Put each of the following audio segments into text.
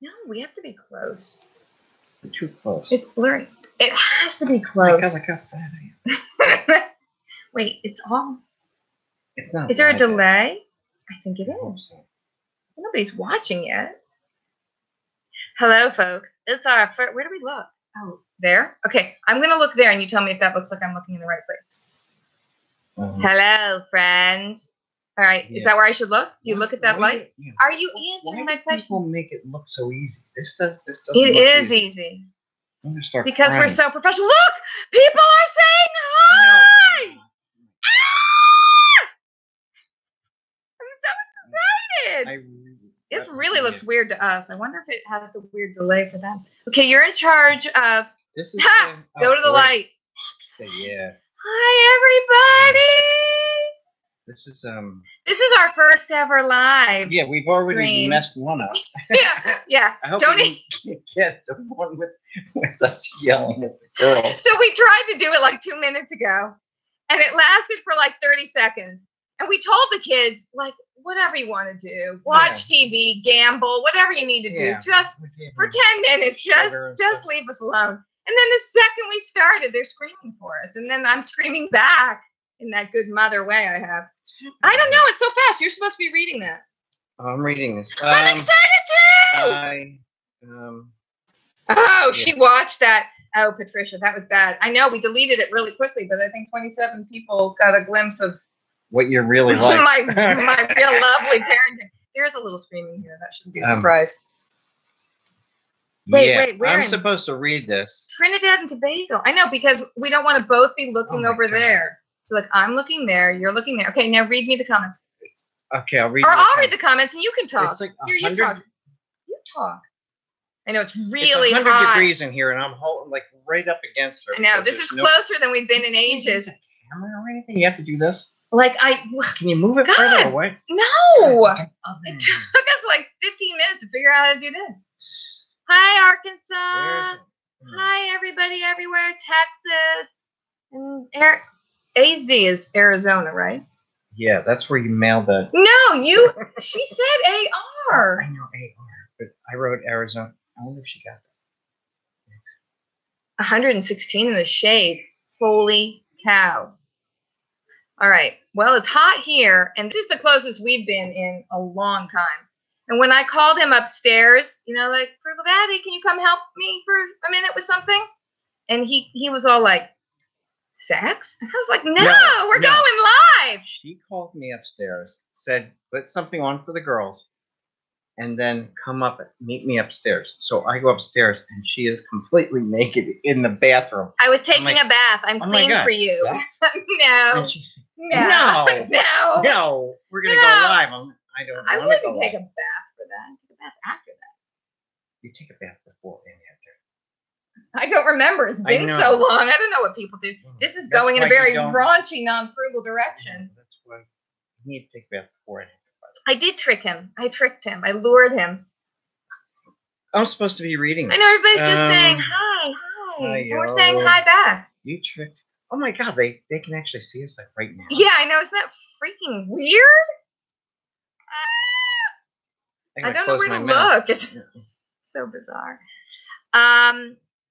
No, we have to be close. You're too close. It's blurry. It has to be Oh close. my God, look how fat I am. Wait, it's all. It's not. Is there a live yet. delay? I think it I hope is. so. Nobody's watching yet. Hello, folks. It's our first. Where do we look? Oh, there? Okay, I'm going to look there, and you tell me if that looks like I'm looking in the right place. Hello, friends. All right, is that where I should look? Do you look at that light? Yeah. Are you answering my question? People make it look so easy. This doesn't. It is easy. I'm gonna start because crying. we're so professional. Look, people are saying hi. I'm so excited. This really looks weird to us. I wonder if it has the weird delay for them. Okay, you're in charge of. This is go to the light. Yeah. Hi, everybody. This is This is our first ever live. Yeah, we've already stream. messed one up. yeah. I hope Don't we get the one with us yelling at the girls. So we tried to do it like 2 minutes ago, and it lasted for like 30 seconds. And we told the kids, like, whatever you want to do, watch TV, gamble, whatever you need to do, just for 10 minutes, just leave us alone. And then the second we started, they're screaming for us, and then I'm screaming back in that good mother way I have. I don't know. It's so fast. You're supposed to be reading that. I'm reading this. I'm excited too. She watched that. Oh, Patricia, that was bad. I know we deleted it really quickly, but I think 27 people got a glimpse of what you're really like. my real lovely parenting. There's a little screaming here. That shouldn't be a surprise. Wait, where? I'm supposed to read this. Trinidad and Tobago. I know, because we don't want to both be looking over there. So, like, I'm looking there, you're looking there. Okay, now read me the comments. Okay, I'll read. Or I'll read the comments and you can talk. It's like here, you talk. You talk. I know it's really it's 100 hot. degrees in here, and I'm holding like right up against her. I know this is closer than we've been in ages. Camera or anything? You have to do this. Like Can you move it further away? No. It took us like 15 minutes to figure out how to do this. Hi, Arkansas. Hi, everybody everywhere. Texas. And AZ is Arizona, right? Yeah, that's where you mailed that. No, she said AR. I know AR, but I wrote Arizona. I wonder if she got that. 116 in the shade. Holy cow. All right. Well, it's hot here, and this is the closest we've been in a long time. And when I called him upstairs, like, Frugal Daddy, can you come help me for a minute with something? And he was all like, sex? I was like, no, we're going live. She called me upstairs, said, put something on for the girls, and then come up and meet me upstairs. So I go upstairs, and she is completely naked in the bathroom. I was taking a bath. I'm clean for you. No. No. We're going to go live. I wouldn't take a bath for that. Take a bath after that. You take a bath before and after. I don't remember. It's been so long. I don't know what people do. This is going in a very raunchy, non-frugal direction. That's why you need to take a bath before and after. I did trick him. I tricked him. I lured him. I'm supposed to be reading. I know everybody's just saying hi. And we're saying hi back. You tricked. Oh my God, they can actually see us like right now. Yeah, I know. Isn't that freaking weird? I don't know where to look. It's so bizarre.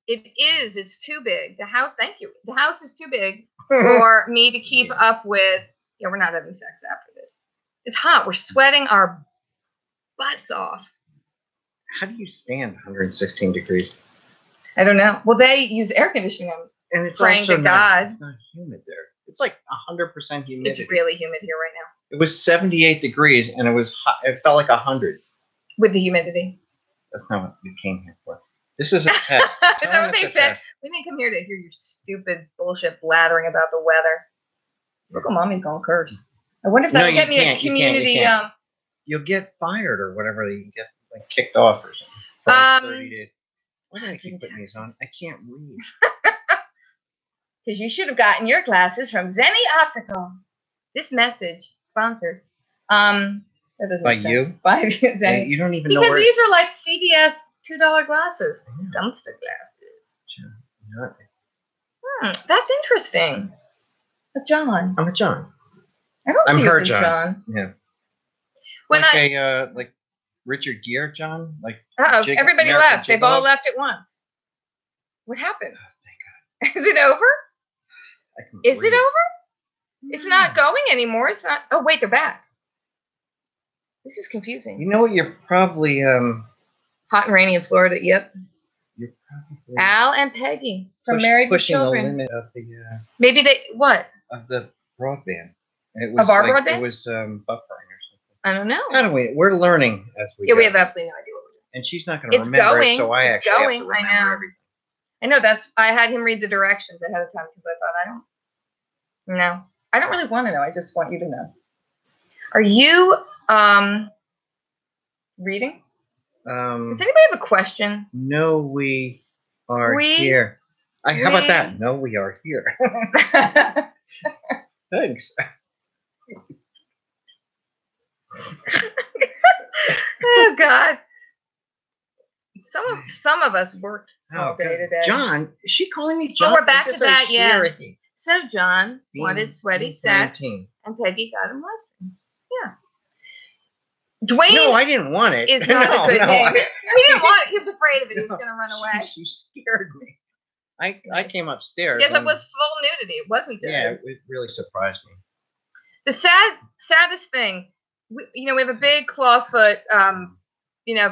It's too big. The house, thank you. The house is too big for me to keep up with. Yeah, we're not having sex after this. It's hot. We're sweating our butts off. How do you stand 116 degrees? I don't know. Well, they use air conditioning. And it's praying also to God. It's not humid there. It's like 100% humidity. It's really humid here right now. It was 78 degrees, and it was hot. It felt like 100. With the humidity. That's not what we came here for. This is a test. Is that what they said? We didn't come here to hear your stupid bullshit blathering about the weather. Look, mommy's gonna curse. I wonder if that'll get me a community. You'll get fired or whatever. You get like kicked off or something. For like 30 days. Why do I keep putting these on? I can't read. Because you should have gotten your glasses from Zenni Optical. This message sponsored. That doesn't make sense. By Zenni. Yeah, you don't even know because these are like CVS $2 glasses, dumpster glasses. That's interesting. A John. I'm a John. I don't see you as a John. Yeah. When like Richard Gere, John? Like, Uh-oh, everybody American left. They've all Gigolo? left at once. What happened? Oh, thank God. Is it over? I can Is it breathe. over? It's not going anymore. It's not. Oh, wait, they're back. This is confusing. You know what? You're probably Hot and rainy in Florida. Yep. you're probably Al and Peggy from Married with pushing the Children. limit of the Maybe they what? broadband. It was Of our like, broadband? It was buffering or something. I don't know. How do we? We're learning as we Yeah, go. we have absolutely no idea what we're doing. And she's not going to It's remember going. it, so I It's actually going. have to I remember know. everything. I know I had him read the directions ahead of time because I thought I don't really want to know. I just want you to know. Are you reading? Does anybody have a question? No, we are We- here. How about we- that? No, we are here. Thanks. Oh God. Some of us worked all day God. today. John, is she calling me John? we're back This to is that, so yeah. serious. So John Being- wanted sweaty being sex, 19. and Peggy got him lesbian. Yeah. Dwayne No, I didn't want it. is not No, a good no, name. I- He didn't want it. He was afraid of it. He was No, going to run away. She scared me. I came upstairs. Yes, it and- was full nudity. It wasn't good. Yeah, it really surprised me. The saddest thing, we have a big clawfoot,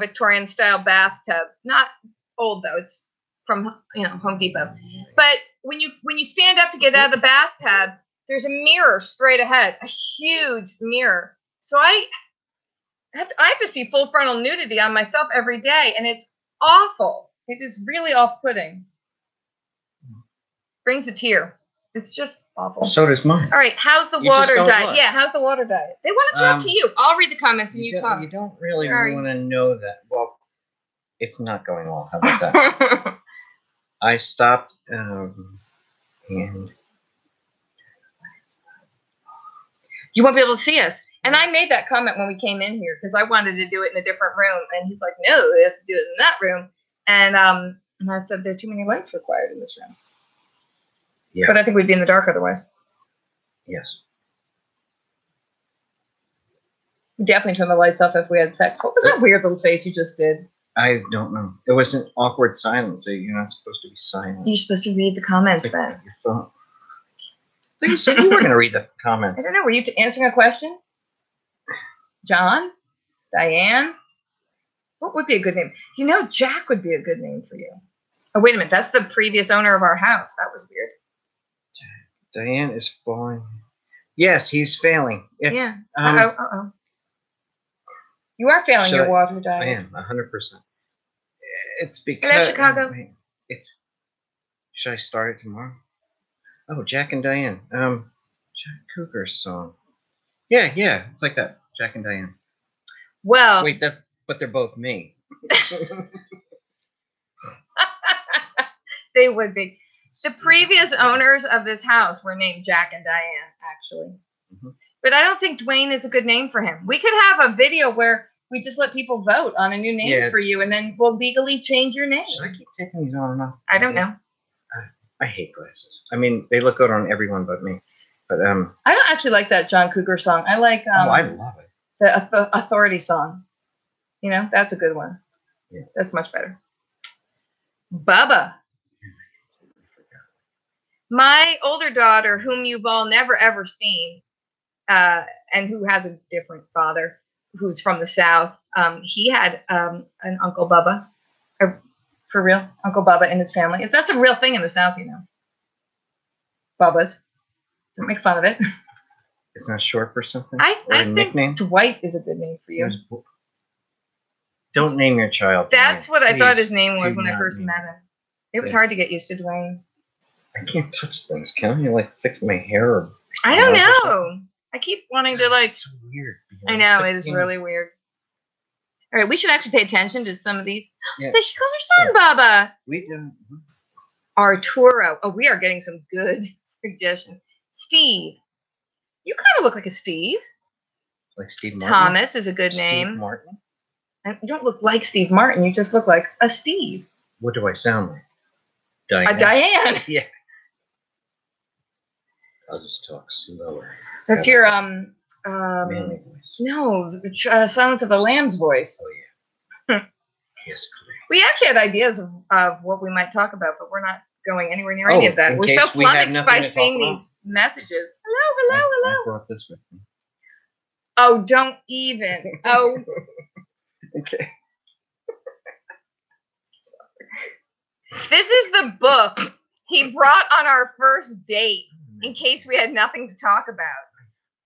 Victorian style bathtub. Not old though; it's from Home Depot. But when you stand up to get out of the bathtub, there's a mirror straight ahead, a huge mirror. So I have to see full frontal nudity on myself every day, and it's awful. It is really off-putting. Brings a tear. It's just awful. So does mine. All right, how's the You just water don't diet? look. Yeah, how's the water diet? They want to talk to you. I'll read the comments and you talk. You don't really Sorry. want to know that. Well, it's not going well. How about that? I stopped, and You won't be able to see us. And I made that comment when we came in here because I wanted to do it in a different room. And he's like, no, we have to do it in that room. And I said, there are too many lights required in this room. Yeah. But I think we'd be in the dark otherwise. Yes. We'd definitely turn the lights off if we had sex. What was that weird little face you just did? I don't know. It was an awkward silence. You're not supposed to be silent. You're supposed to read the comments Pick then. up your phone. So you said you were going to read the comment. I don't know. Were you answering a question? John? Diane? What would be a good name? Jack would be a good name for you. Oh, wait a minute. That's the previous owner of our house. That was weird. Diane is falling. Yes, he's failing. Yeah. Uh-oh. You are failing should your I- water I diet. am 100%. It's because Hello, Chicago. Should I start it tomorrow? Oh, Jack and Diane. Jack Cougar's song. Yeah, it's like that. Jack and Diane. Well, Wait, but they're both me. they would be. The previous owners of this house were named Jack and Diane, actually. Mhm. But I don't think Dwayne is a good name for him. We could have a video where we just let people vote on a new name Yeah. for you, and then we'll legally change your name. Should I keep taking these on and off? I don't know. I hate glasses. I mean, they look good on everyone but me. But I don't actually like that John Cougar song. I like I love it. the Authority song. That's a good one. Yeah. That's much better. Bubba. My older daughter, whom you've all never ever seen, and who has a different father, who's from the South, he had an Uncle Bubba. For real, Uncle Bubba and his family. That's a real thing in the South, Bubbas. Don't make fun of it. It's not short for something? I Or a think nickname? Dwight is a good name for you. Don't name your child. That's Dwayne. what I thought Please his name was do when I not first name met it. him. It was Yeah. hard to get used to Dwayne. I can't touch things. Can you fix my hair? Or I don't nails or know. something? I keep wanting to It's so weird. I know, it is really weird. All right, we should actually pay attention to some of these. Yeah. She calls her son Baba. We don't. Arturo. Oh, we are getting some good suggestions. Steve. You kind of look like a Steve. Like Steve Martin. Thomas is a good Steve name. Martin. And you don't look like Steve Martin. You just look like a Steve. What do I sound like? A Diane. Yeah. I'll just talk slower. That's Yeah. your Manly voice. no, Silence of the Lambs voice. Oh yeah. Yes, we actually had ideas of what we might talk about, but we're not going anywhere near any of that. We're so flummoxed by seeing these messages. Hello, hello, hello. I brought this with me. Oh, don't even. Oh. Okay. This is the book he brought on our first date in case we had nothing to talk about.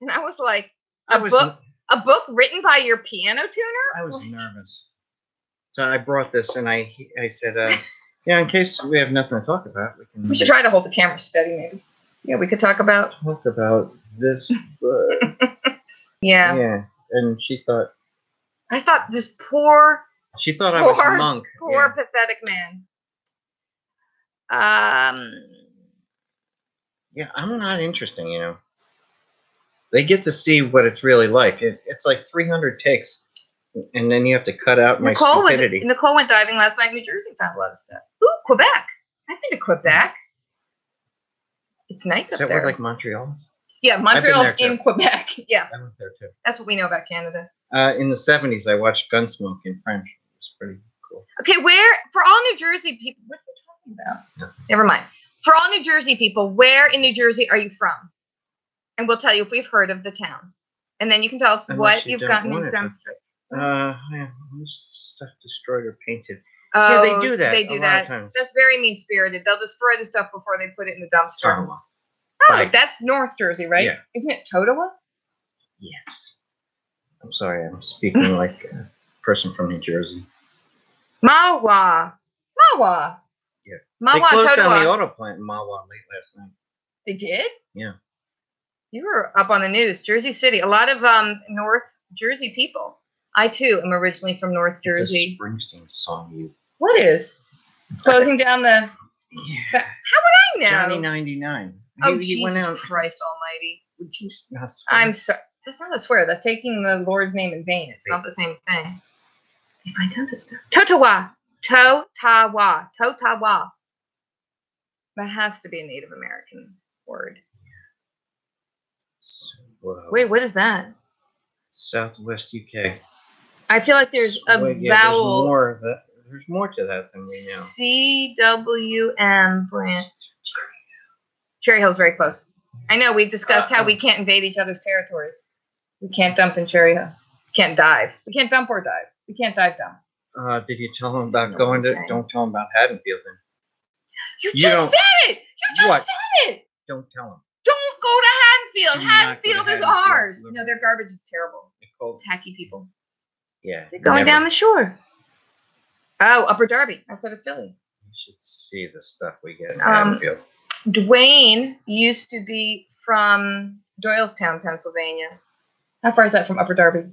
And I was like, a book written by your piano tuner? I was nervous. So I brought this and I said, yeah, in case we have nothing to talk about, we should try to hold the camera steady, maybe. Yeah, we could talk about this book. Yeah. Yeah. And she thought. I thought this poor. She thought I was a monk. Poor, pathetic man. Yeah, I'm not interesting, you know. They get to see what it's really like. It's like 300 takes, and then you have to cut out my stupidity. Nicole went diving last night in New Jersey, found a lot of stuff. Ooh, Quebec. I've been to Quebec. It's nice up there. Is that where, like, Montreal? Yeah, Montreal's in Quebec. Yeah. I went there, too. That's what we know about Canada. In the 70s, I watched Gunsmoke in French. It was pretty cool. Okay, for all New Jersey people, what are you talking about? Yeah. Never mind. For all New Jersey people, where in New Jersey are you from? And we'll tell you if we've heard of the town. And then you can tell us what you've gotten in dumpster. Yeah, stuff destroyed or painted. Oh, yeah, they do that. They do that. That's very mean-spirited. They'll destroy the stuff before they put it in the dumpster. Ottawa. Oh, that's North Jersey, right? Yeah. Isn't it Totowa? Yes. I'm sorry, I'm speaking like a person from New Jersey. Mahwah. Yeah. Mahwah, they closed Totowa. down the auto plant in Mahwah late last night. They did? Yeah. You were up on the news. Jersey City. A lot of North Jersey people. I, too, am originally from North Jersey. It's a Springsteen song. What is? Closing down the... Yeah. How would I know? Johnny 99. Oh, Jesus Christ almighty. Would you not swear? I'm sorry. That's not a swear. That's taking the Lord's name in vain. It's not the same thing. If I tons of stuff. Totowa. Totawa. That has to be a Native American word. Whoa. Wait, what is that? Southwest UK. I feel like there's a vowel. There's more to that than we know. CWM branch. Cherry Hill's very close. I know we've discussed how we can't invade each other's territories. We can't dump in Cherry Hill. We can't dive. We can't dump or dive. We can't dive down. Did you tell them about going to? Don't tell them about Haddonfield then. You just said it. You just said it. Don't tell them. Don't go to Haddonfield. Haddonfield is ours. No, their garbage is terrible. Tacky people. Yeah. They're going down the shore. Oh, Upper Darby, outside of Philly. You should see the stuff we get in Haddonfield. Dwayne used to be from Doylestown, Pennsylvania. How far is that from Upper Darby?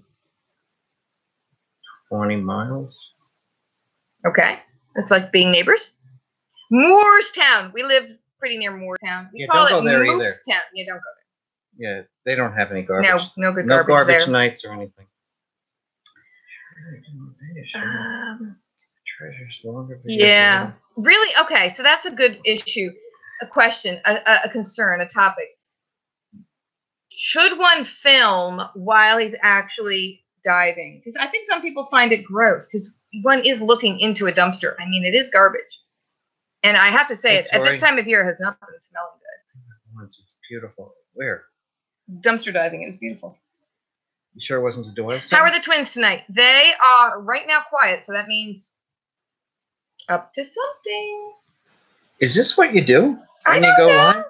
20 miles. Okay. It's like being neighbors. Moorestown. We live pretty near Moorestown. We call it Moopstown. Yeah, don't go there. Yeah, they don't have any garbage. No good garbage. No garbage there. nights or anything. Treasures longer. Yeah. Really? Okay, so that's a good issue. A question, a concern, a topic. Should one film while he's actually diving? Because I think some people find it gross because one is looking into a dumpster. I mean, it is garbage. And I have to say, at this time of year, it has not been smelling good. It's beautiful. Where? Dumpster diving. It was beautiful. You sure it wasn't the doors? How are the twins tonight? They are right now quiet, so that means up to something. Is this what you do when you go live? I don't know.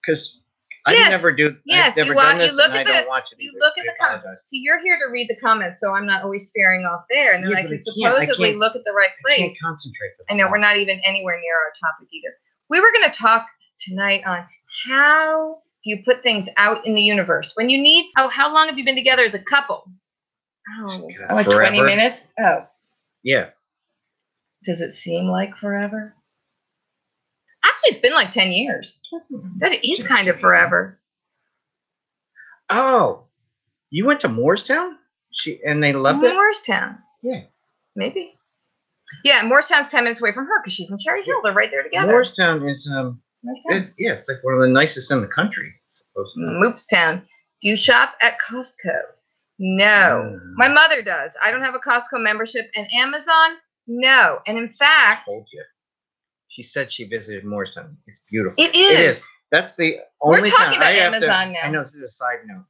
Because I never do. Yes, I've never done this, and I don't watch it you look at the comments. See, you're here to read the comments, so I'm not always staring off there, and then I can supposedly look at the right place. I can't concentrate. I know, we're not even anywhere near our topic either. We were going to talk tonight on how do you put things out in the universe when you need. Oh, how long have you been together as a couple? Oh, like 20 minutes. Oh, yeah. Does it seem like forever? Actually, it's been like 10 years. That is kind of forever. Oh, you went to Moorestown? And they loved it? Moorestown. Yeah. Maybe. Yeah, Moorestown's 10 minutes away from her because she's in Cherry Hill. They're right there together. Moorestown is, it's like one of the nicest in the country, supposedly. Moopstown. Do you shop at Costco? No. My mother does. I don't have a Costco membership. And Amazon? No. And in fact, I told you. She said she visited Morristown. It's beautiful. It is. It is. That's the only We're talking town about I have Amazon to, now. I know this is a side note.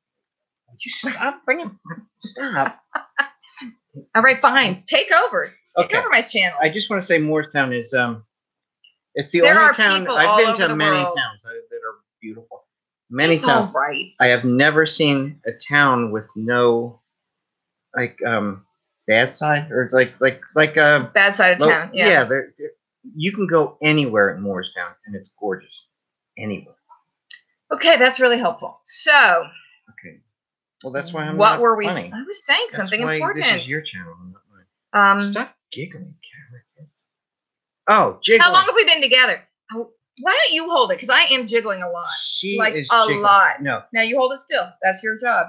Would you stop bringing? Stop. All right, fine. Take over. Take Okay. over my channel. I just want to say Morristown is it's the There only are town people I've all been over to the many world. towns that are beautiful. Many It's towns. all right. I have never seen a town with no like bad side or like Bad side of town. Yeah. you can go anywhere in Morristown and it's gorgeous. Anywhere. Okay, that's really helpful. So, okay. Well, that's why I'm what not were we? funny. I was saying That's something why important. This is your channel, not mine. Stop giggling, camera kids. Oh, jiggling. How long have we been together? Why don't you hold it? Because I am jiggling a lot. She like is a jiggling. lot. No. Now you hold it still. That's your job.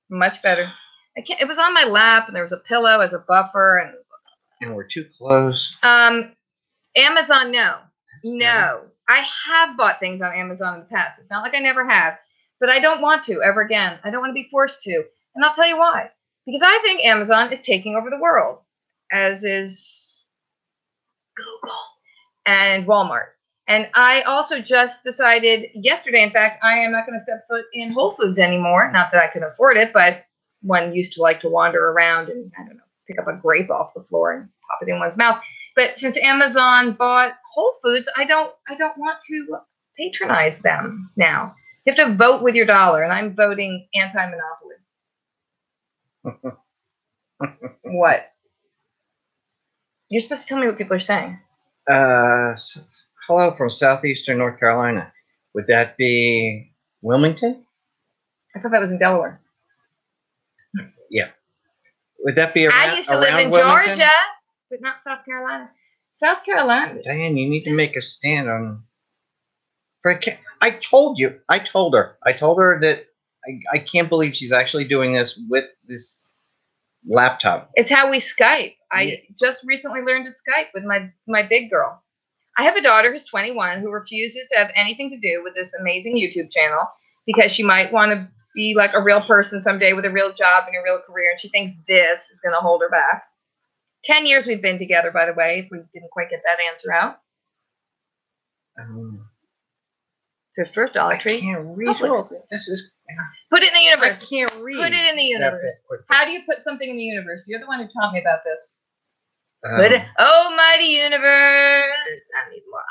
Much better. I can't. It was on my lap, and there was a pillow as a buffer, and we're too close. Amazon, no. I have bought things on Amazon in the past. It's not like I never have, but I don't want to ever again. I don't want to be forced to, and I'll tell you why. Because I think Amazon is taking over the world, as is Google and Walmart. And I also just decided yesterday, in fact, I am not going to step foot in Whole Foods anymore. Not that I can afford it, but one used to like to wander around and, I don't know, pick up a grape off the floor and pop it in one's mouth. But since Amazon bought Whole Foods, I don't want to patronize them now. You have to vote with your dollar, and I'm voting anti-monopoly. What? You're supposed to tell me what people are saying. Hello from southeastern North Carolina. Would that be Wilmington? I thought that was in Delaware. Yeah. Would that be around? I used to live in Wilmington? Georgia, but not South Carolina. South Carolina. Diane, you need to make a stand on. I told her that I can't believe she's actually doing this with this laptop. It's how we Skype. I just recently learned to Skype with my big girl. I have a daughter who's 21 who refuses to have anything to do with this amazing YouTube channel because she might want to be like a real person someday with a real job and a real career, and she thinks this is going to hold her back. 10 years we've been together, by the way, if we didn't quite get that answer out. Thrift Store, Dollar Tree. I can't read this is. Put it in the universe. I can't read. Put it in the universe. How do you put something in the universe? You're the one who taught me about this. Put it. Oh, mighty universe! I need more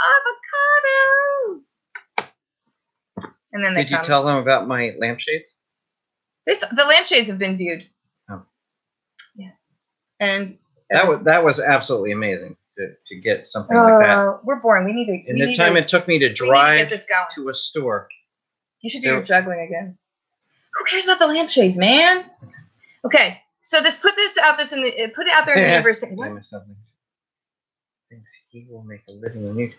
avocados. And then did you tell them about my lampshades? The lampshades have been viewed. Oh. Yeah. And that was absolutely amazing to get something like that. We're boring. We need to. In the time it took me to drive to a store. You should do your juggling again. Who cares about the lampshades, man? Okay, so put it out there in the universe. What? Thinks he will make a living on YouTube.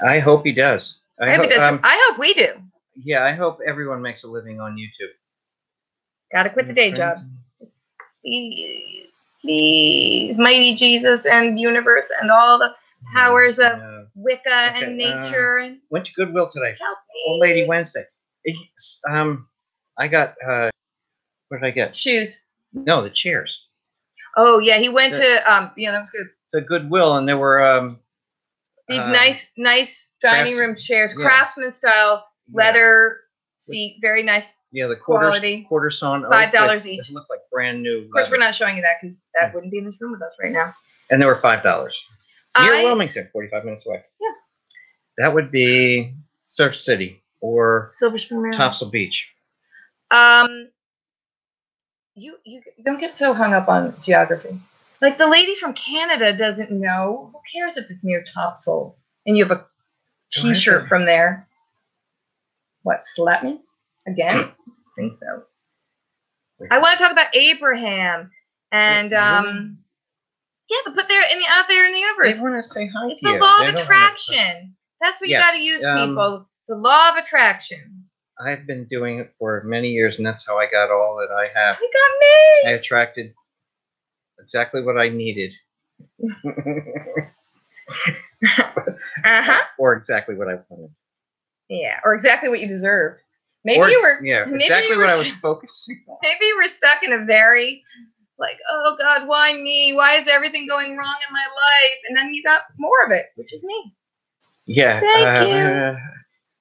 I hope he does. I hope we do. Yeah, I hope everyone makes a living on YouTube. Gotta quit the day job. Just please, mighty Jesus and universe and all the powers of Wicca and nature. Went to Goodwill today. Help me. Old Lady Wednesday. I got what did I get? Shoes. No, the chairs. Oh yeah, he went to that was good. To Goodwill, and there were these nice dining room chairs, craftsman style leather seat, very nice. Yeah, the quality. quarter sawn $5 each. They look like brand new. Of course, we're not showing you that because that wouldn't be in this room with us right now. And they were $5. Near Wilmington, 45 minutes away. Yeah. That would be Surf City or Silver Spring, Maryland. Topsail Beach. You don't get so hung up on geography. Like the lady from Canada doesn't know. Who cares if it's near Topsail and you have a T-shirt from there? What, slap me again? I think so. I want to talk about Abraham and but put out there in the universe. They want to say hi. It's the law of attraction. That's what you got to use, people. The law of attraction. I've been doing it for many years, and that's how I got all that I have. You got me. I attracted exactly what I needed. Or exactly what I wanted. Yeah, or exactly what you deserved. Maybe you were. Yeah, maybe exactly you were what I was focusing on. Maybe you were stuck in a very, like, oh God, why me? Why is everything going wrong in my life? And then you got more of it, which is me. Yeah. Thank you.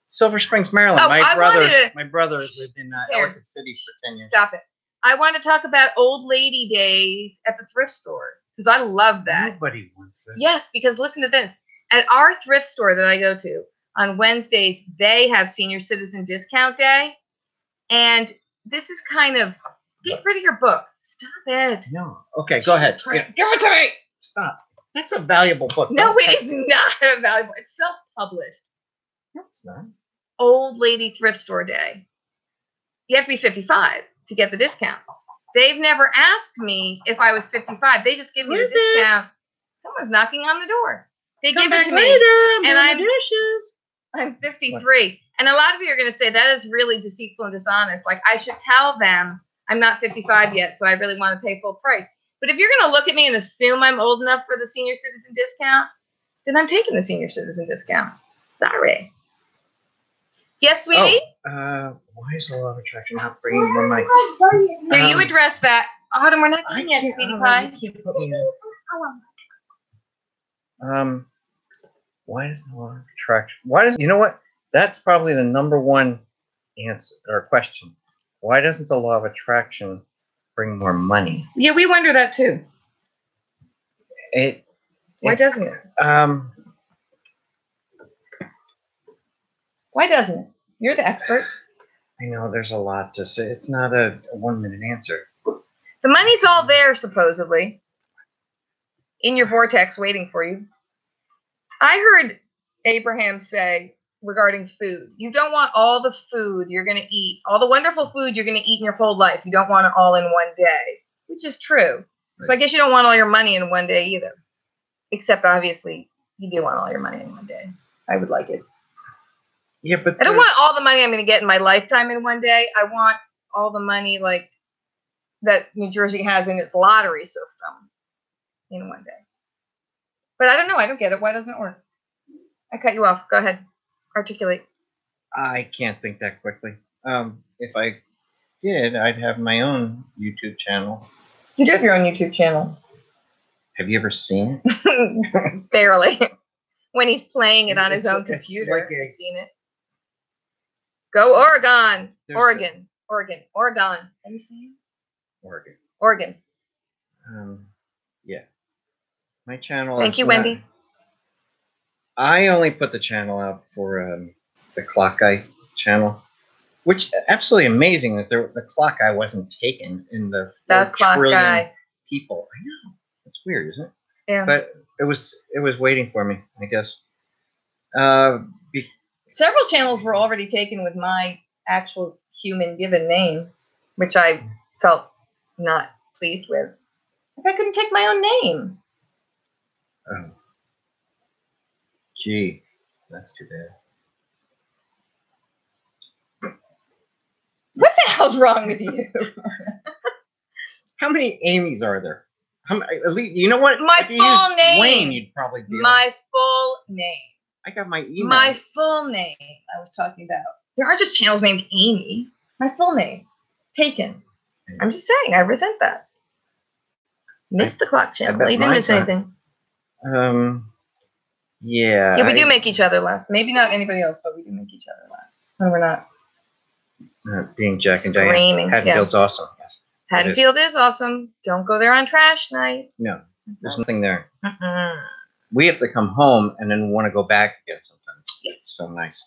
Silver Springs, Maryland. Oh, my brother lived in Ellicott City for 10 years. Stop it. I want to talk about old lady days at the thrift store because I love that. Nobody wants that. Yes, because listen to this. At our thrift store that I go to on Wednesdays, they have senior citizen discount day. And this is kind of, get rid of your book. Stop it. No. Okay, go ahead. Give it to me. Stop. That's a valuable book. No, it is not valuable. It's self-published. No, it's not. Old lady thrift store day. You have to be 55 to get the discount. They've never asked me if I was 55. They just give me the discount. Someone's knocking on the door. They give it to me. And I'm 53. And a lot of you are going to say that is really deceitful and dishonest. Like, I should tell them I'm not 55 yet, so I really want to pay full price. But if you're going to look at me and assume I'm old enough for the senior citizen discount, then I'm taking the senior citizen discount. Sorry. Yes, sweetie? Why is the law of attraction not bringing more money? Here, you address that. Autumn, we're not done yet, sweetie pie. Why is the law of attraction? You know what? That's probably the number one answer or question. Why doesn't the law of attraction bring more money? Yeah, we wonder that too. Why doesn't it? Why doesn't it? You're the expert. I know there's a lot to say. It's not a 1-minute answer. The money's all there, supposedly, in your vortex waiting for you. I heard Abraham say regarding food, you don't want all the food you're going to eat, all the wonderful food you're going to eat in your whole life. You don't want it all in one day, which is true. Right. So I guess you don't want all your money in one day either. Except, obviously, you do want all your money in one day. I would like it. Yeah, but I don't want all the money I'm going to get in my lifetime in one day. I want all the money like that New Jersey has in its lottery system in one day. But I don't know. I don't get it. Why doesn't it work? I cut you off. Go ahead. Articulate. I can't think that quickly. If I did, I'd have my own YouTube channel. You do have your own YouTube channel. Have you ever seen it? Barely. When he's playing it on his own computer. Like I've seen it. Go Oregon. Oregon. Have you seen it? Oregon. Yeah. My channel. Thank you, Wendy. I only put the channel out for the Clock Guy channel, which absolutely amazing that the Clock Guy wasn't taken in the Clock Guy people. I know. It's weird, isn't it? Yeah. But it was waiting for me, I guess. Several channels were already taken with my actual human given name, which I felt not pleased with. Like I couldn't take my own name. Oh. Gee, that's too bad. What the hell's wrong with you? How many Amy's are there? At least, you know what? My full name. Wayne, you'd probably be. My full name. I got my email. My full name. I was talking about. There are just channels named Amy. My full name taken. Okay. I'm just saying. I resent that. Missed the Clock channel. You didn't miss anything. Yeah. Yeah, we do make each other laugh. Maybe not anybody else, but we do make each other laugh when we're not being Jack and Diane. Haddonfield's awesome. Yes. Haddonfield is awesome. Don't go there on trash night. No, there's nothing there. We have to come home and then want to go back again sometimes. It's so nice.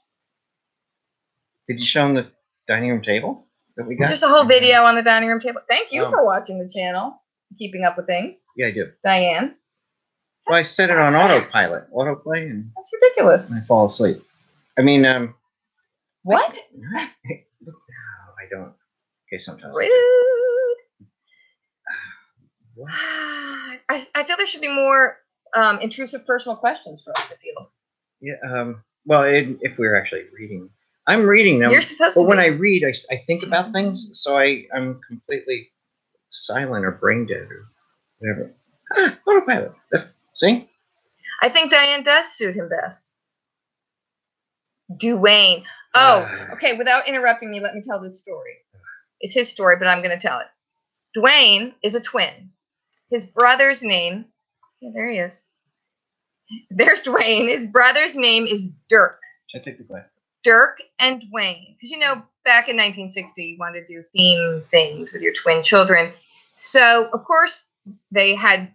Did you show them the dining room table that we got? There's a whole video on the dining room table. Thank you for watching the channel. Keeping up with things. Yeah, I do. Diane. Well, I set it on autoplay, and that's ridiculous. And I fall asleep. I mean, what? No, I don't. Okay, sometimes. Rude. I feel there should be more intrusive personal questions for us to feel. Yeah. Well, if we were actually reading, I'm reading them. You're supposed to. But when I read, I think about things, so I'm completely silent or brain dead or whatever. Autopilot. See? I think Diane does suit him best. Dwayne. Oh, okay. Without interrupting me, let me tell this story. It's his story, but I'm going to tell it. Dwayne is a twin. His brother's name, yeah, there he is. There's Dwayne. His brother's name is Dirk. Should I take the glass? Dirk and Dwayne. Because, you know, back in 1960, you wanted to do theme things with your twin children. So, of course, they had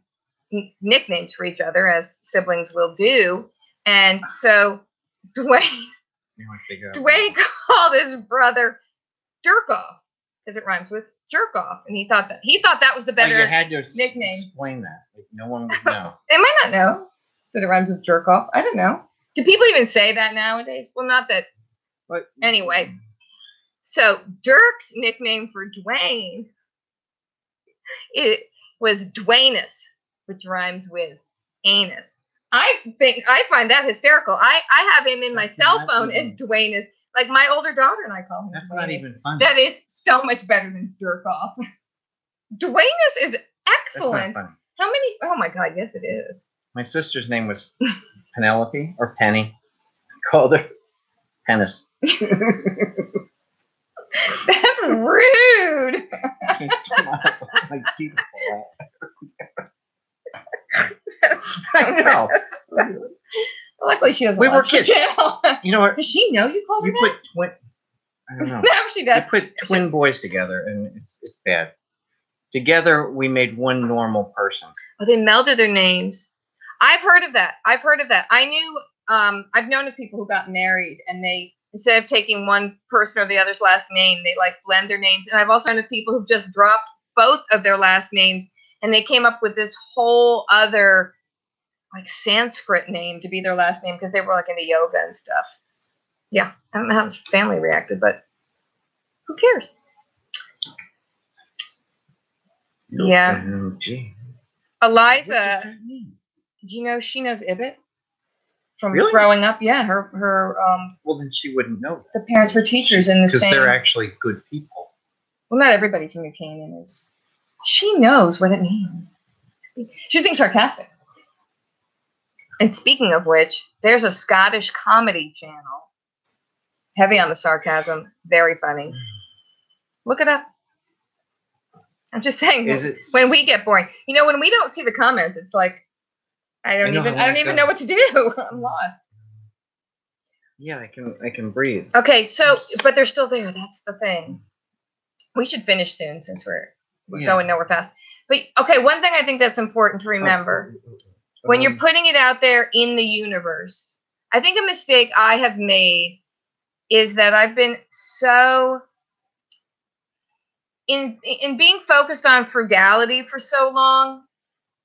nicknames for each other, as siblings will do. And so Dwayne called his brother Dirkoff because it rhymes with jerk off, and he thought that was the better you had to nickname. Explain that. Like, no one would know. They might not know that it rhymes with jerk off. I don't know. Do people even say that nowadays? Well, not that. But anyway, so Dirk's nickname for Dwayne, it was Dwaynus, which rhymes with anus. I find that hysterical. I have him in my cell phone as Dwaynus. Like my older daughter and I call him. That's Dwaynus. Not even funny. That is so much better than jerk off. Dwaynus is excellent. That's not funny. How many? Oh my God, yes it is. My sister's name was Penelope or Penny. I called her Penis. That's rude. My teeth fall out. I know. Luckily, she doesn't. We were watch the kids. channel. You know what? Does she know you called her You put twin. I don't know. No, she does. You put twin boys together, and it's bad. Together, we made one normal person. Oh, they melded their names. I've heard of that. I knew. I've known of people who got married, and they instead of taking one person or the other's last name, they like blend their names. And I've also known of people who've just dropped both of their last names, and they came up with this whole other like Sanskrit name to be their last name because they were like into yoga and stuff. Yeah, I don't know how the family reacted, but who cares? Yeah. Eliza, do you know she knows Ibit from growing up? Yeah, her. Well, then she wouldn't know. The parents were teachers in the same. Because they're actually good people. Well, not everybody from New Canaan is. She knows what it means. She's being sarcastic. And speaking of which, there's a Scottish comedy channel. Heavy on the sarcasm. Very funny. Look it up. I'm just saying, when we get boring. You know, when we don't see the comments, it's like, I don't even know what to do. I'm lost. Yeah, I can breathe. Okay, so, but they're still there. That's the thing. We should finish soon since we're going nowhere fast. But, okay, one thing I think that's important to remember. When you're putting it out there in the universe, I think a mistake I have made is that I've been so in being focused on frugality for so long,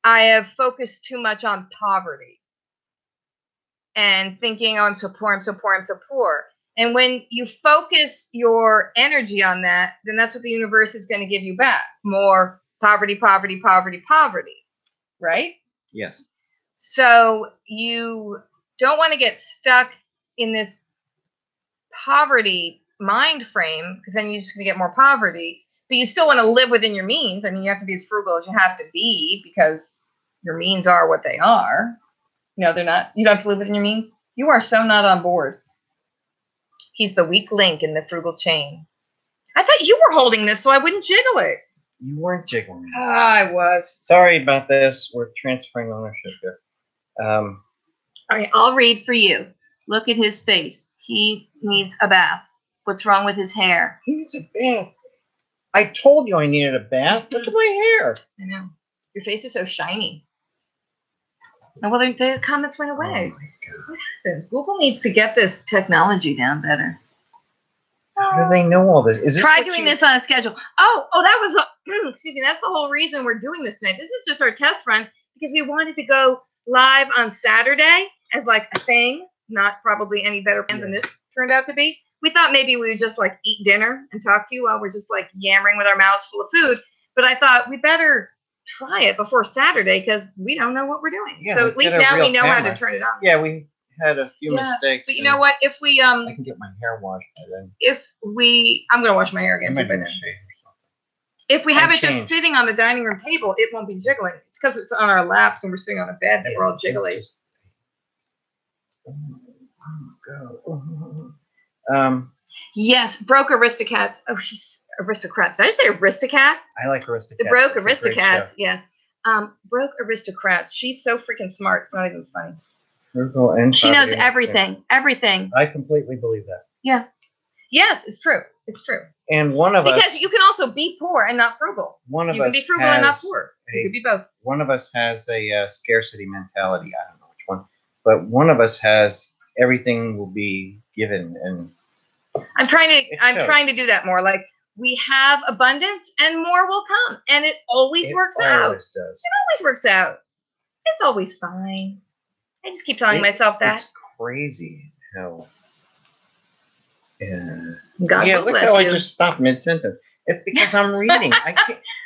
I have focused too much on poverty and thinking, oh, I'm so poor, I'm so poor, I'm so poor. And when you focus your energy on that, then that's what the universe is going to give you back. More poverty, poverty, poverty, poverty. Right? Yes. So you don't want to get stuck in this poverty mind frame because then you're just going to get more poverty. But you still want to live within your means. I mean, you have to be as frugal as you have to be because your means are what they are. No, they're not. You don't have to live within your means. You are so not on board. He's the weak link in the frugal chain. I thought you were holding this so I wouldn't jiggle it. You weren't jiggling. I was. Sorry about this. We're transferring ownership here. All right, I'll read for you. Look at his face. He needs a bath. What's wrong with his hair? He needs a bath. I told you I needed a bath. Look at my hair. I know. Your face is so shiny. Oh, well, the comments went away. Oh, my God. What happens? Google needs to get this technology down better. How do they know all this? Is this Try doing this on a schedule. Oh, that was, excuse me, that's the whole reason we're doing this tonight. This is just our test run because we wanted to go live on Saturday as like a thing, not probably any better plan than this turned out to be. We thought maybe we would just like eat dinner and talk to you while we're just like yammering with our mouths full of food. But I thought we better try it before Saturday because we don't know what we're doing. Yeah, so at least now we know how to turn it on. Yeah, we had a few mistakes. But you know what? If we I can get my hair washed by then. I'm gonna wash my hair again too by then. If we have it just sitting on the dining room table, it won't be jiggling. It's because it's on our laps and we're sitting on a bed that we're all jiggling. Go. Yes, broke Aristocats. Oh, she's Aristocrats. Did I say Aristocats? I like Aristocats. The broke It's a great show. Aristocats. Yes. Broke Aristocrats. She's so freaking smart. It's not even funny. Frugal and She knows poverty. everything. Everything. I completely believe that. Yeah. Yes, it's true. It's true. And one of us, Because you can also be poor and not frugal. one of You can us be frugal and not has poor. You could be both. one of us has a scarcity mentality. I don't know which one, but one of us has everything will be given, and I'm trying shows. to do that more. Like, we have abundance and more will come. And it always works out. Always does. It always works out. It's always fine. I just keep telling myself that. It's crazy how. God Yeah, look bless how you. I just stopped mid-sentence. It's because I'm reading.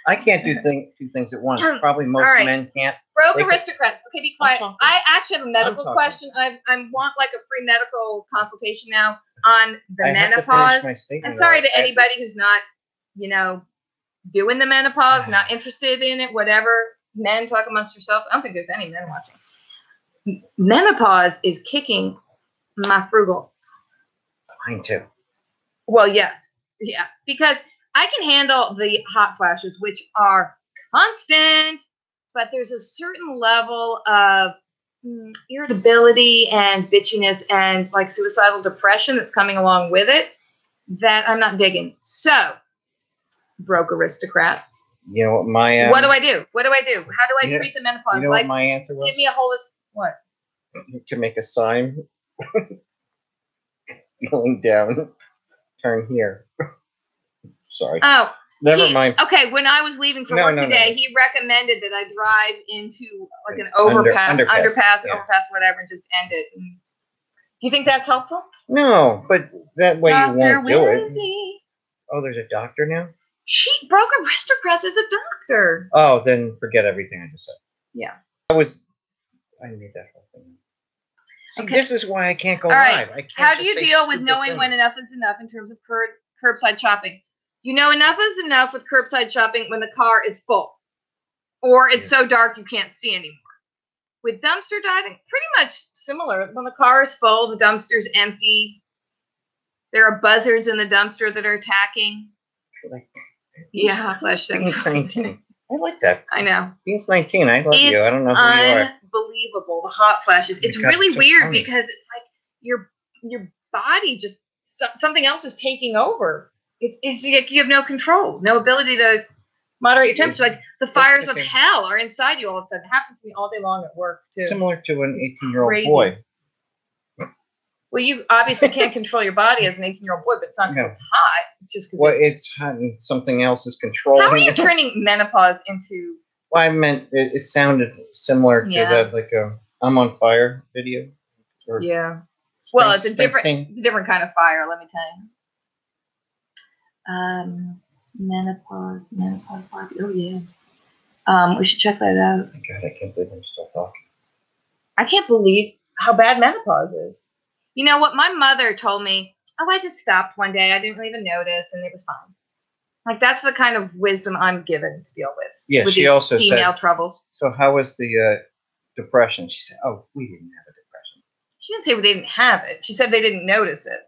I can't do two things at once. Probably most All right. men can't. Broke Aristocrats. Okay, be quiet. talking. I actually have a medical talking. question. I want like a free medical consultation now on the I have to finish menopause. my statement, I'm sorry though. to anybody who's not, doing the menopause, not interested in it, whatever. Men, talk amongst yourselves. I don't think there's any men watching. Menopause is kicking my frugal. Mine too. Well, yes. Yeah. Because I can handle the hot flashes, which are constant, but there's a certain level of irritability and bitchiness and like suicidal depression that's coming along with it that I'm not digging. So, broke Aristocrats. You know what my What do I do? What do I do? How do I you know- treat the menopause? You know Like, what my answer was? give me a holistic. What? To make a sign. Going down. Turn here. Sorry. Oh, Never mind. Okay, when I was leaving for No, work no, today, no. he recommended that I drive into like an overpass, yeah. whatever, and just end it. Do you think that's helpful? No, but that way you won't do it. Whimsy. Oh, there's a doctor now? She broke Aristocrats as a doctor. Oh, then forget everything I just said. Yeah. I made that whole thing. See, Okay. This is why I can't go All right. live. I can't How do just you say deal with stupid knowing things. when enough is enough in terms of curbside shopping? You know enough is enough with curbside shopping when the car is full or it's so dark you can't see anymore. With dumpster diving, pretty much similar. When the car is full, the dumpster's empty. There are buzzards in the dumpster that are attacking. Like, Yeah, flesh Beans 19. I like that. I know. Beans 19. I love you. I don't know who you are. Unbelievable. The hot flashes. It's God, really so weird funny. because it's like your body just something else is taking over. It's like you have no control, no ability to moderate your temperature. Like the fires of hell are inside you all of a sudden. It happens to me all day long at work too. Similar to an 18-year-old crazy. boy. Well, you obviously can't control your body as an 18-year-old boy, but it's not because it's hot. It's just because it's hot and something else is controlling. How are you turning menopause into? Well, I meant it sounded similar to that, like I'm on fire video. Yeah. Well, it's a different kind of fire. Let me tell you. Menopause. Oh yeah. We should check that out. God, I can't believe I'm still talking. I can't believe how bad menopause is. You know what? My mother told me, oh, I just stopped one day. I didn't even notice, and it was fine. Like, that's the kind of wisdom I'm given to deal with. Yeah, with she these also female said, troubles. So how was the depression? She said, oh, we didn't have a depression. She didn't say they didn't have it. She said they didn't notice it.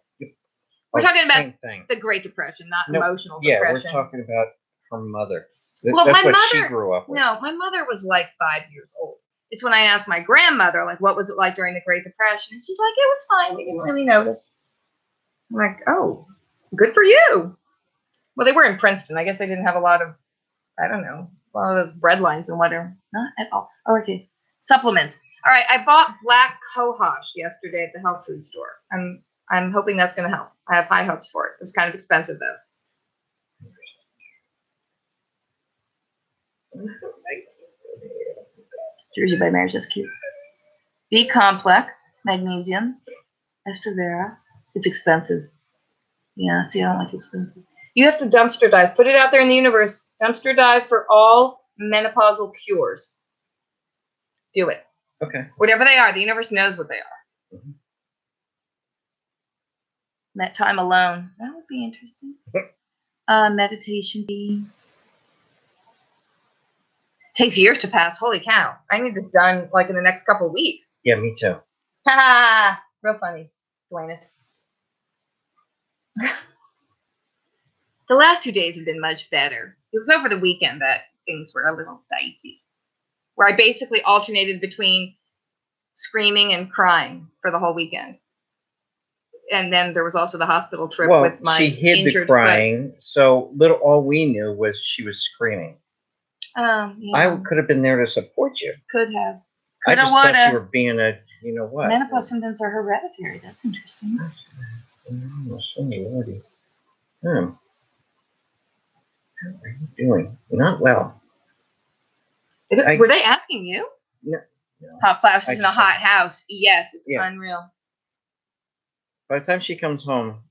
We're talking about the Great Depression, not emotional depression. Yeah, we're talking about her mother. Well, that's my what mother, she grew up with. No, my mother was like 5 years old. It's when I asked my grandmother, like, what was it like during the Great Depression? And she's like, it was fine. We didn't really notice. I'm like, oh, good for you. Well, they were in Princeton. I guess they didn't have a lot of, I don't know, a lot of those bread lines and whatever. Not at all. Oh, okay. Supplements. All right. I bought black cohosh yesterday at the health food store. I'm hoping that's going to help. I have high hopes for it. It was kind of expensive, though. Jersey by Mary's, that's cute. B complex, magnesium, Estravera. It's expensive. Yeah, see, I don't like expensive. You have to dumpster dive. Put it out there in the universe. Dumpster dive for all menopausal cures. Do it. Okay. Whatever they are, the universe knows what they are. Mm-hmm. Met time alone. That would be interesting. Meditation. Takes years to pass. Holy cow. I need this done like in the next couple of weeks. Yeah, me too. Ha! Real funny. Duenas. The last 2 days have been much better. It was over the weekend that things were a little dicey, where I basically alternated between screaming and crying for the whole weekend. And then there was also the hospital trip with my she hid the crying, so all we knew was she was screaming. Yeah. I could have been there to support you. Could have. I just thought you were being a, you know what? Menopause symptoms are hereditary. That's interesting. Lordy. How are you doing? Not well. Were they asking you? No. Hot flashes in a hot house. Yes, it's unreal. By the time she comes home,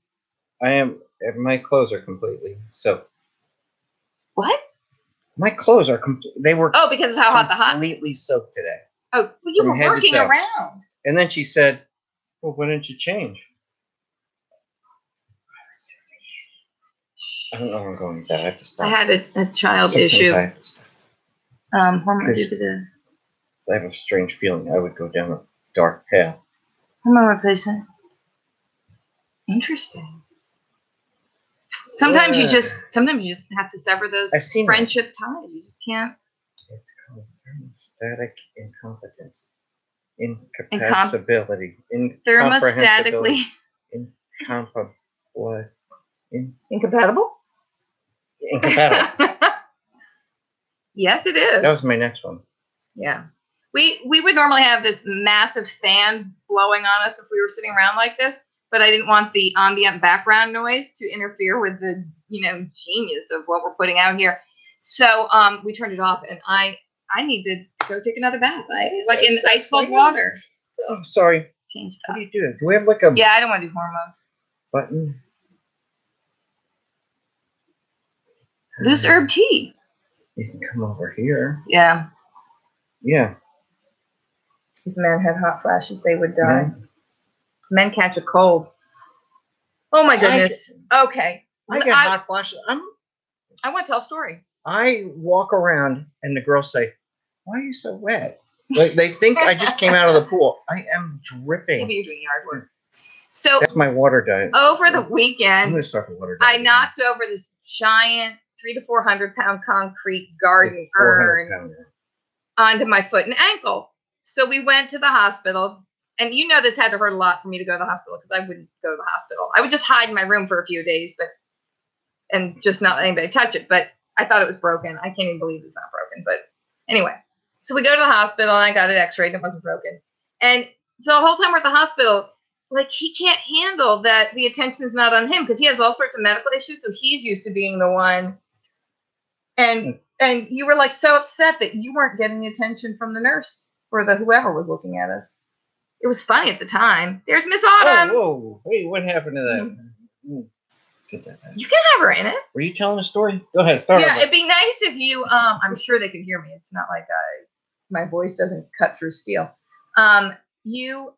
my clothes are completely soaked. What? My clothes are they were because of how hot the hot completely soaked today. Oh, well, you were working around. And then she said, "Well, why didn't you change?" I don't know where I'm going with that. I have to stop. I had a child issue. I have to stop. Hormone I have a strange feeling I would go down a dark path. Hormone replacement. Interesting. Sometimes you just have to sever those friendship ties. You just can't. It's called thermostatic incompetence. Incapacitability. Thermostatically. Incompatible? Incompatible. Yes, it is. That was my next one. Yeah. We would normally have this massive fan blowing on us if we were sitting around like this, but I didn't want the ambient background noise to interfere with the, genius of what we're putting out here. So we turned it off, and I need to go take another bath. In ice cold water. Oh, sorry. Change top. What do you do? Do we have like a... Yeah, I don't want to do hormones. Button? Loose herb tea. You can come over here. Yeah. Yeah. If men had hot flashes, they would die. Men catch a cold. Oh my goodness. Okay. I get hot flashes. I want to tell a story. I walk around and the girls say, "Why are you so wet?" Like they think I just came out of the pool. I am dripping. Maybe you're doing yard work. So that's my water diet. Over the weekend, I'm gonna start the water diet. I knocked over this giant 300 to 400 pound concrete garden urn onto my foot and ankle. So we went to the hospital, and this had to hurt a lot for me to go to the hospital because I wouldn't go to the hospital. I would just hide in my room for a few days, and just not let anybody touch it. But I thought it was broken. I can't even believe it's not broken. But anyway, so we go to the hospital, and I got it x-rayed, and it wasn't broken. And so the whole time we're at the hospital, he can't handle that the attention is not on him because he has all sorts of medical issues. So he's used to being the one. And you were so upset that you weren't getting the attention from the nurse or whoever was looking at us. It was funny at the time. There's Miss Autumn. Whoa. Hey, what happened to that? Get that back. You can have her in it. Were you telling a story? Go ahead. Start. Yeah, it'd be nice if you. I'm sure they could hear me. It's not like my voice doesn't cut through steel. You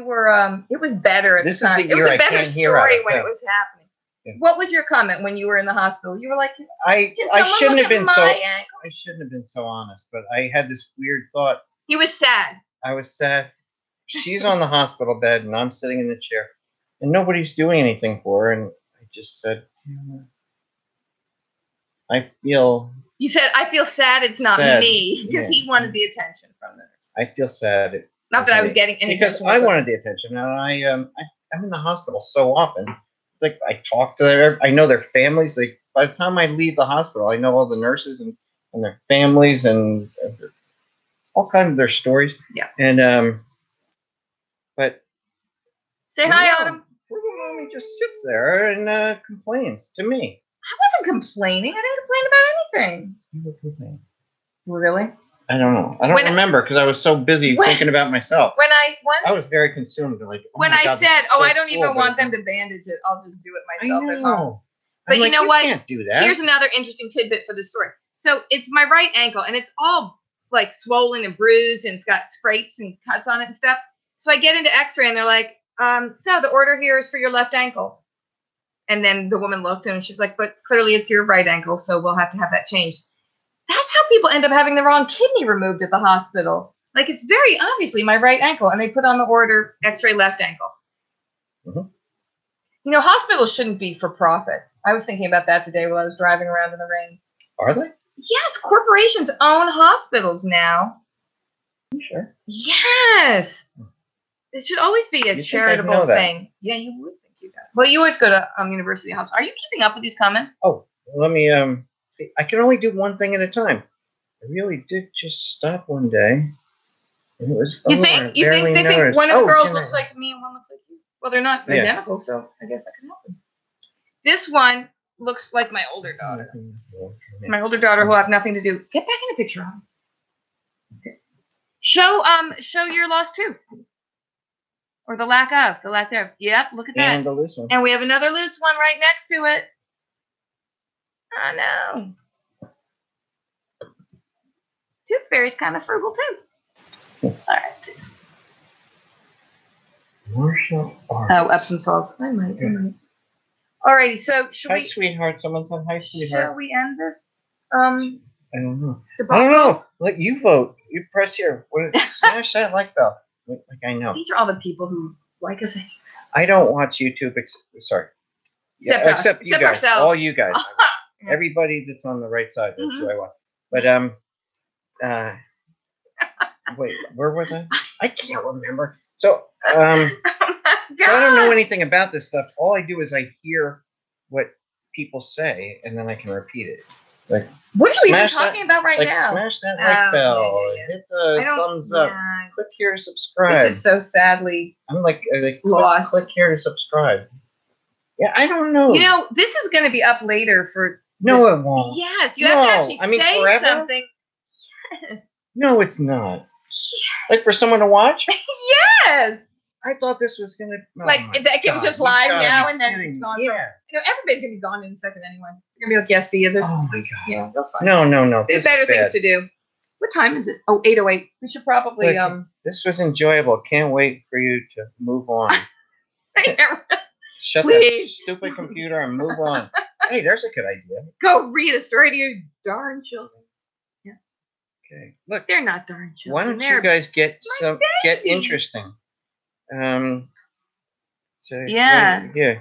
were. It was better at the time. It was a better story when it was happening. Yeah. What was your comment when you were in the hospital? You were like, I shouldn't have been I shouldn't have been so honest, but I had this weird thought. He was sad. I was sad. She's on the hospital bed, and I'm sitting in the chair, and nobody's doing anything for her. And I just said, I feel. You said, I feel sad. It's not me, because he wanted the attention from the nurse. I feel sad. Not that I was getting any because I wanted the attention, and I'm in the hospital so often. Like I talk to I know their families. Like by the time I leave the hospital, I know all the nurses and their families and all kinds of their stories. Yeah. And but say hi, Autumn. Mommy just sits there and complains to me. I wasn't complaining. I didn't complain about anything. You were complaining. Really? I don't know. I don't remember because I was so busy thinking about myself. I was very consumed. When I said, I don't even want them to bandage it. I'll just do it myself at home. But you know what? You can't do that. Here's another interesting tidbit for this story. So it's my right ankle, and it's all swollen and bruised, and it's got scrapes and cuts on it and stuff. So I get into X-ray, and they're like, so the order here is for your left ankle. And then the woman looked, and she was like, but clearly it's your right ankle, so we'll have to have that changed. That's how people end up having the wrong kidney removed at the hospital. It's very obviously my right ankle, and they put on the order X-ray left ankle. Mhm. You know, hospitals shouldn't be for profit. I was thinking about that today while I was driving around in the rain. Are they? Yes, corporations own hospitals now. You sure? Yes. It should always be a You charitable think I'd know that. thing. Yeah, you would think you that. Well, you always go to University Hospital. Are you keeping up with these comments? Oh, let me see. I can only do one thing at a time. I really did just stop one day, and it was You over. think? You think they think one of the girls looks like me and one looks like you? Well, they're not identical, so I guess that can happen. This one looks like my older daughter. My older daughter who will have nothing to do. Get back in the picture, hon. Okay. Show your loss too. Or the lack thereof. Yep, look at that. And the loose one. And we have another loose one right next to it. I know. Tooth Fairy's kind of frugal too. All right. Martial arts. Oh, Epsom salts. I might. Alrighty, so should Hi, we? sweetheart. Someone said hi, sweetheart. Shall we end this? I don't know. I don't know. Let you vote. You press here. Smash that like bell. Like I know. These are all the people who like us. I don't watch YouTube. Sorry. Except you guys. Ourselves. All you guys. Everybody that's on the right side. That's who I watch. But wait, where was I? I can't remember. So Oh my God. so I don't know anything about this stuff. All I do is I hear what people say, and then I can repeat it. Like, what are you even talking about right now? Smash that like bell. Yeah. Hit the thumbs up. Yeah. Click here to subscribe. This is so sadly I'm like lost. Click here to subscribe. Yeah, I don't know. You know, this is going to be up later for. No, it won't. Yes, you have to actually say forever? something. Yes. No, it's not. Like for someone to watch? Yes. I thought this was gonna that was just live now and then it's gone. Yeah. You know, everybody's gonna be gone in a second anyway. They're gonna be like, "Yes, see you." Oh my God. Yeah, they'll sign. No. There's better things to do. What time is it? Oh, 8:08. We should probably This was enjoyable. Can't wait for you to move on. Shut Please. that stupid computer and move on. Hey, there's a good idea. Go read a story to your darn children. Yeah. Okay. Look. They're not darn children. Why don't They're you guys get baby. interesting? Yeah. Yeah.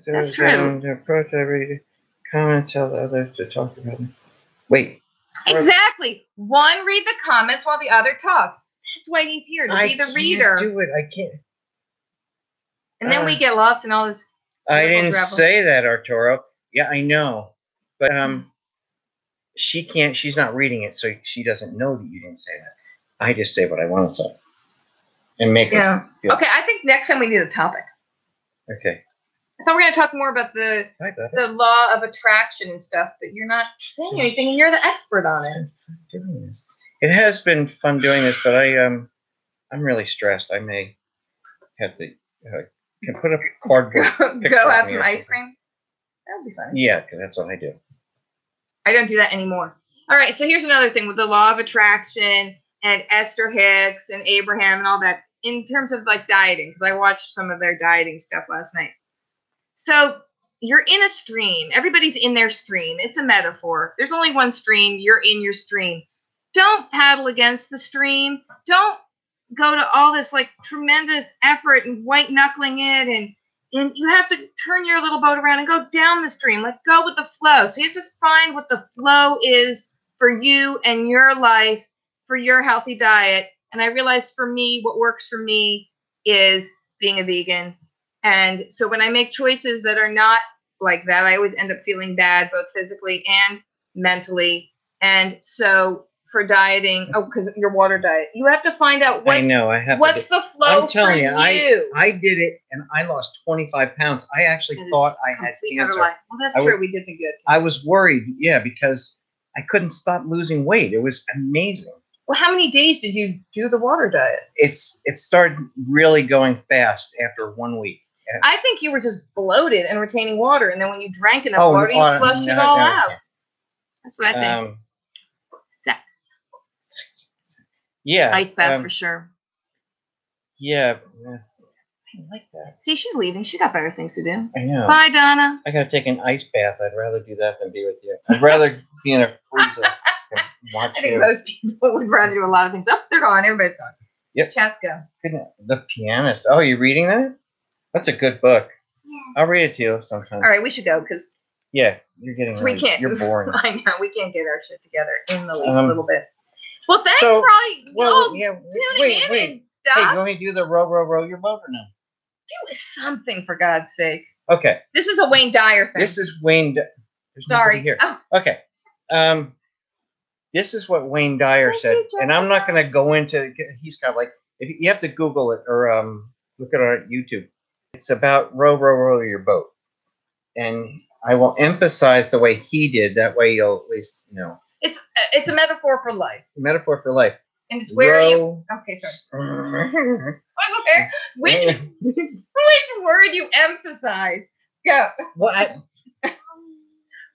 That's true. To approach every comment, tell the others to talk about it. Wait. Exactly. One read the comments while the other talks. That's why he's here, to be the reader. I can't do it. I can't. And then we get lost in all this. I didn't say that, Arturo. Yeah, I know. But she can't. She's not reading it, so she doesn't know that you didn't say that. I just say what I want to say. And make her feel. Okay, I think next time we need a topic. Okay. I thought we were going to talk more about the law of attraction and stuff, but you're not saying anything, and you're the expert on it. Doing this. It has been fun doing this, but I'm really stressed. I may have to can put up cardboard. Go have some ice cream. That would be fun. Yeah, because that's what I do. I don't do that anymore. All right, so here's another thing with the law of attraction and Esther Hicks and Abraham and all that in terms of like dieting, because I watched some of their dieting stuff last night. So you're in a stream. Everybody's in their stream. It's a metaphor. There's only one stream. You're in your stream. Don't paddle against the stream. Don't go to all this like tremendous effort and white knuckling it, and you have to turn your little boat around and go down the stream. Like, go with the flow. So you have to find what the flow is for you and your life, for your healthy diet. And I realized for me, what works for me is being a vegan. And so when I make choices that are not like that, I always end up feeling bad, both physically and mentally. And so for dieting, because your water diet, you have to find out what's the flow I'm telling for you. I did it, and I lost 25 pounds. I actually thought I had cancer. Well, that's true. We did the good. I was worried, because I couldn't stop losing weight. It was amazing. Well, how many days did you do the water diet? It started really going fast after 1 week. I think you were just bloated and retaining water, and then when you drank enough water, you flushed it all out. That's what I think. Sex. Yeah. Ice bath for sure. Yeah. I like that. See, she's leaving. She got better things to do. I know. Bye, Donna. I gotta take an ice bath. I'd rather do that than be with you. I'd rather be in a freezer and watch you. I think most people would rather do a lot of things. Oh, they're gone. Everybody's gone. Yep. Chats go. The pianist. Oh, you're reading that? That's a good book. I'll read it to you sometime. All right, we should go because Yeah, you're getting we really, can't. You're boring. I know we can't get our shit together in the least little bit. Well, thanks so- for all yeah. tuning in and Hey, stuff. you want me to do the row your boat or no? Do something for God's sake. Okay. This is a Wayne Dyer thing. This is Wayne. There's nobody Sorry. here. Oh, Okay. This is what Wayne Dyer said, and I'm not going to go into. He's kind of like, if you have to Google it or look at it on YouTube. It's about row your boat, and I will emphasize the way he did. That way, you'll at least know. it's a metaphor for life, Metaphor for life. and it's where you. Row. Okay, sorry. Which word you emphasize? Go. What?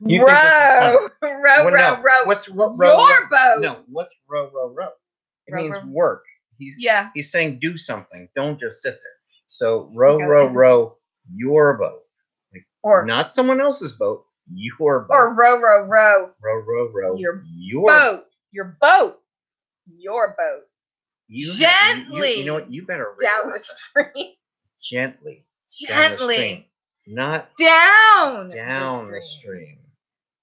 Row. Row. What's row? Your boat. No. What's row? It Row, means row. work. Yeah. He's saying do something. Don't just sit there. So row your boat. Or Not someone else's boat. Your boat. or row. Row. Your your boat. Your boat. Your boat. You Gently. you know what? You better Down the realize that. stream. Gently. Down the stream. Gently. Not Down the stream.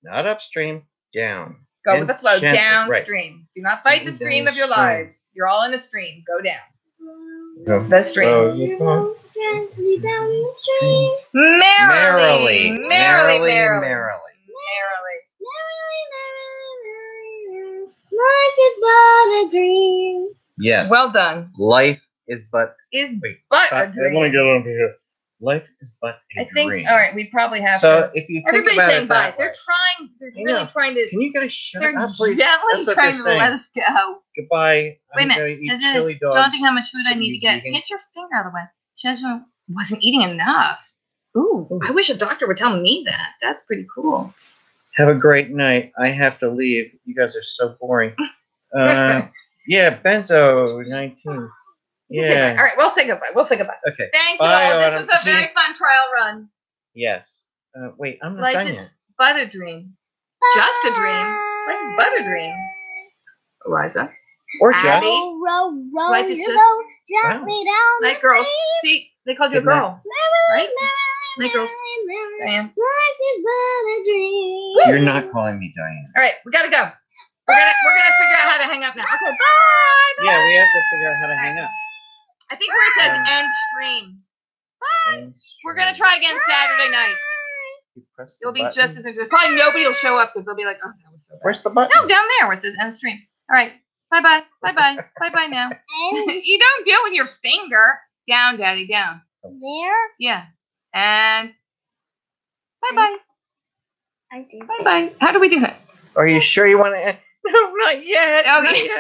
Not upstream. Down. Go And with the flow. gently, Downstream. Do not fight the stream of your lives. You're all in a stream. Go down. Right. The stream. So you go Merrily. merrily. Life is but a dream. Yes. Well done. Life is but. Is Wait, but a let me dream. get over here. Life is but a I think. dream. All right, we probably have So to. if you think Everybody's about saying it bye. that way, They're trying. They're I really know. trying to. can you guys shut They're up, please? gently That's what trying they're to saying. let us go. Goodbye. Wait a I'm minute. gonna eat Is it chili dogs. daunting how much food I Should need to be get? vegan. Get your finger out of the way. She wasn't eating enough. Ooh, I wish a doctor would tell me that. That's pretty cool. Have a great night. I have to leave. You guys are so boring. Yeah, Benzo 19. We'll say bye. Yeah. All right, we'll say goodbye. Okay. Thank Bye, you all. This Autumn. was a See very you. fun trial run. Yes. Wait, I'm not Life done is yet. but a dream. Just a dream. Life is but a dream. Eliza. Or Abby. just. Row Life is your just- boat gently down Night, girls. See, they called you a Good night. girl. Right? Night, girls. Diane. Life is but a dream. You're not calling me Diane. All right, we gotta go. We're gonna figure out how to hang up now. Okay, bye. Yeah, we have to figure out how to hang up. I think where it says end stream. And We're gonna try again Saturday night. You press the It'll be button. just as interesting. Probably nobody will show up because they'll be like, "Oh, that was so bad." Where's the button? No, down there where it says end stream. All right, bye bye now. You don't do it with your finger. Down, daddy, down. There? Yeah, and bye bye. I think. Bye bye. How do we do it? Are you sure you want to? No, not yet. Okay. Not yet.